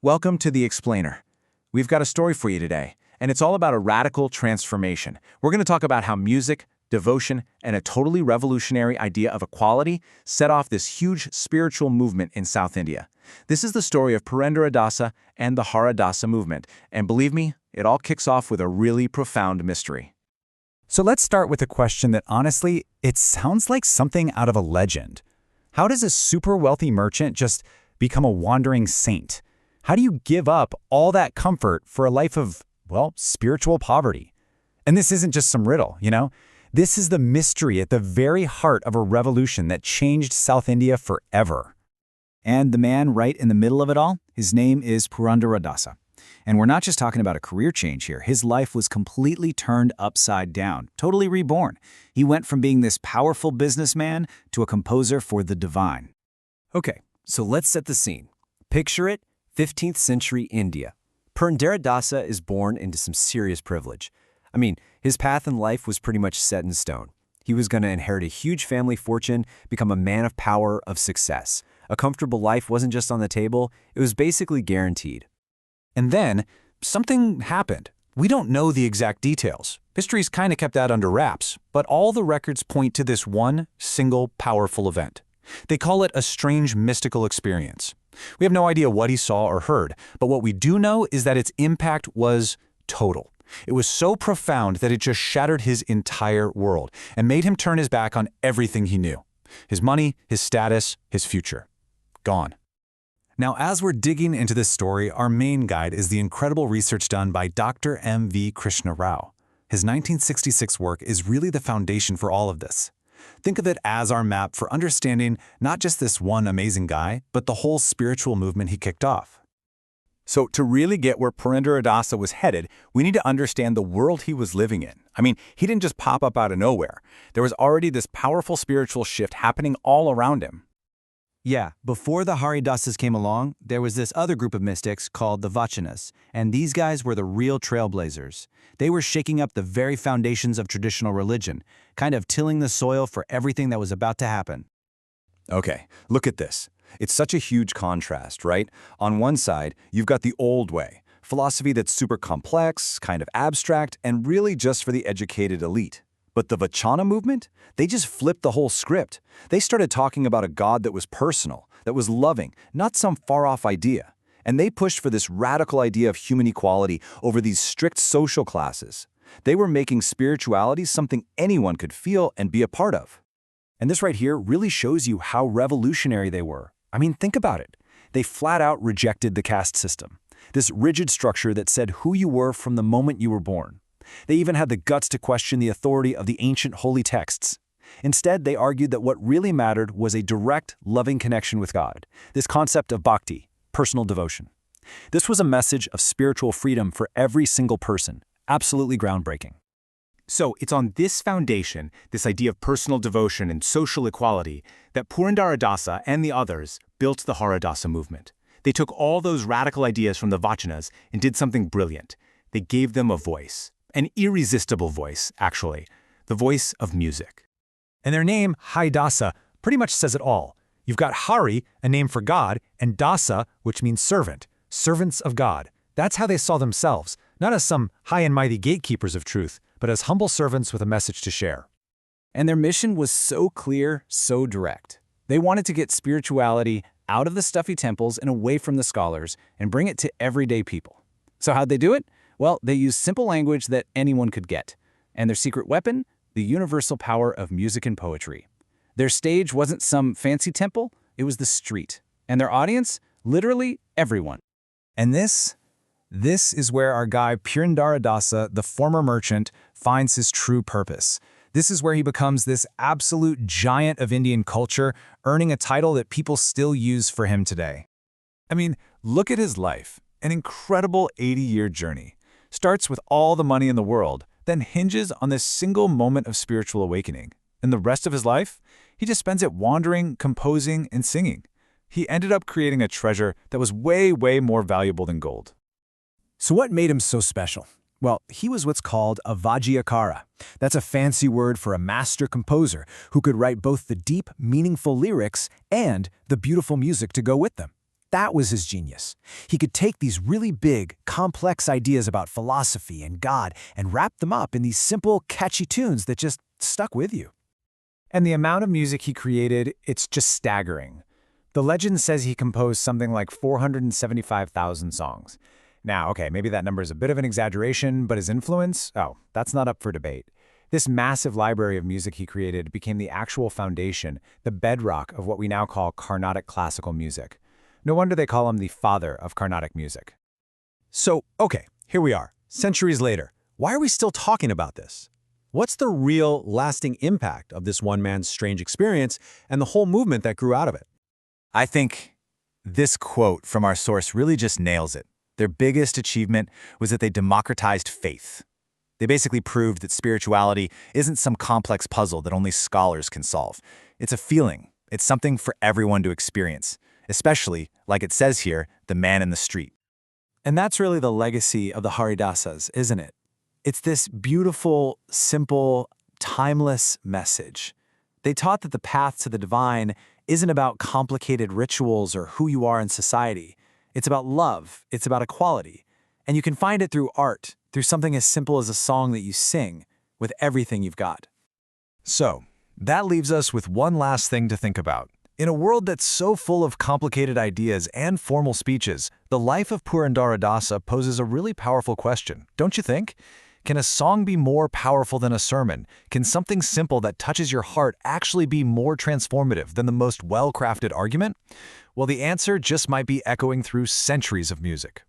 Welcome to The Explainer. We've got a story for you today, and it's all about a radical transformation. We're going to talk about how music, devotion, and a totally revolutionary idea of equality set off this huge spiritual movement in South India. This is the story of Purandara Dasa and the Haridasa movement, and believe me, it all kicks off with a really profound mystery. So let's start with a question that honestly, it sounds like something out of a legend. How does a super wealthy merchant just become a wandering saint? How do you give up all that comfort for a life of, well, spiritual poverty? And this isn't just some riddle, you know? This is the mystery at the very heart of a revolution that changed South India forever. And the man right in the middle of it all, his name is Purandara Dasa. And we're not just talking about a career change here. His life was completely turned upside down, totally reborn. He went from being this powerful businessman to a composer for the divine. Okay, so let's set the scene. Picture it, 15th century India. Purandara Dasa is born into some serious privilege. I mean, his path in life was pretty much set in stone. He was going to inherit a huge family fortune, become a man of power, of success. A comfortable life wasn't just on the table, it was basically guaranteed. And then, something happened. We don't know the exact details. History's kind of kept that under wraps, but all the records point to this one single powerful event. They call it a strange mystical experience. We have no idea what he saw or heard, but what we do know is that its impact was total. It was so profound that it just shattered his entire world and made him turn his back on everything he knew. His money, his status, his future. Gone. Now, as we're digging into this story, our main guide is the incredible research done by Dr. M.V. Krishna Rao. His 1966 work is really the foundation for all of this. Think of it as our map for understanding not just this one amazing guy, but the whole spiritual movement he kicked off. So to really get where Purandara Dasa was headed, we need to understand the world he was living in. I mean, he didn't just pop up out of nowhere. There was already this powerful spiritual shift happening all around him. Yeah, before the Haridasas came along, there was this other group of mystics called the Vaishnavism, and these guys were the real trailblazers. They were shaking up the very foundations of traditional religion, kind of tilling the soil for everything that was about to happen. Okay, look at this. It's such a huge contrast, right? On one side, you've got the old way, philosophy that's super complex, kind of abstract, and really just for the educated elite. But the Vachana movement, they just flipped the whole script. They started talking about a God that was personal, that was loving, not some far-off idea. And they pushed for this radical idea of human equality over these strict social classes. They were making spirituality something anyone could feel and be a part of. And this right here really shows you how revolutionary they were. I mean, think about it. They flat out rejected the caste system, this rigid structure that said who you were from the moment you were born. They even had the guts to question the authority of the ancient holy texts. Instead, they argued that what really mattered was a direct, loving connection with God, this concept of bhakti, personal devotion. This was a message of spiritual freedom for every single person, absolutely groundbreaking. So it's on this foundation, this idea of personal devotion and social equality, that Purandara Dasa and the others built the Haridasa movement. They took all those radical ideas from the Vachanas and did something brilliant. They gave them a voice. An irresistible voice, actually, the voice of music. And their name, Haridasa, pretty much says it all. You've got Hari, a name for God, and Dasa, which means servant, servants of God. That's how they saw themselves, not as some high and mighty gatekeepers of truth, but as humble servants with a message to share. And their mission was so clear, so direct. They wanted to get spirituality out of the stuffy temples and away from the scholars and bring it to everyday people. So how'd they do it? Well, they used simple language that anyone could get. And their secret weapon? The universal power of music and poetry. Their stage wasn't some fancy temple, it was the street. And their audience? Literally everyone. And this is where our guy Purandara Dasa, the former merchant, finds his true purpose. This is where he becomes this absolute giant of Indian culture, earning a title that people still use for him today. I mean, look at his life. An incredible 80-year journey. Starts with all the money in the world, then hinges on this single moment of spiritual awakening. And the rest of his life, he just spends it wandering, composing, and singing. He ended up creating a treasure that was way, way more valuable than gold. So what made him so special? Well, he was what's called a Vajayakara. That's a fancy word for a master composer who could write both the deep, meaningful lyrics and the beautiful music to go with them. That was his genius. He could take these really big, complex ideas about philosophy and God and wrap them up in these simple, catchy tunes that just stuck with you. And the amount of music he created, it's just staggering. The legend says he composed something like 475,000 songs. Now, okay, maybe that number is a bit of an exaggeration, but his influence? Oh, that's not up for debate. This massive library of music he created became the actual foundation, the bedrock of what we now call Carnatic classical music. No wonder they call him the father of Carnatic music. So, okay, here we are, centuries later. Why are we still talking about this? What's the real, lasting impact of this one man's strange experience and the whole movement that grew out of it? I think this quote from our source really just nails it. Their biggest achievement was that they democratized faith. They basically proved that spirituality isn't some complex puzzle that only scholars can solve. It's a feeling. It's something for everyone to experience, especially, like it says here, the man in the street. And that's really the legacy of the Haridasas, isn't it? It's this beautiful, simple, timeless message. They taught that the path to the divine isn't about complicated rituals or who you are in society. It's about love. It's about equality. And you can find it through art, through something as simple as a song that you sing, with everything you've got. So, that leaves us with one last thing to think about. In a world that's so full of complicated ideas and formal speeches, the life of Purandara Dasa poses a really powerful question, don't you think? Can a song be more powerful than a sermon? Can something simple that touches your heart actually be more transformative than the most well-crafted argument? Well, the answer just might be echoing through centuries of music.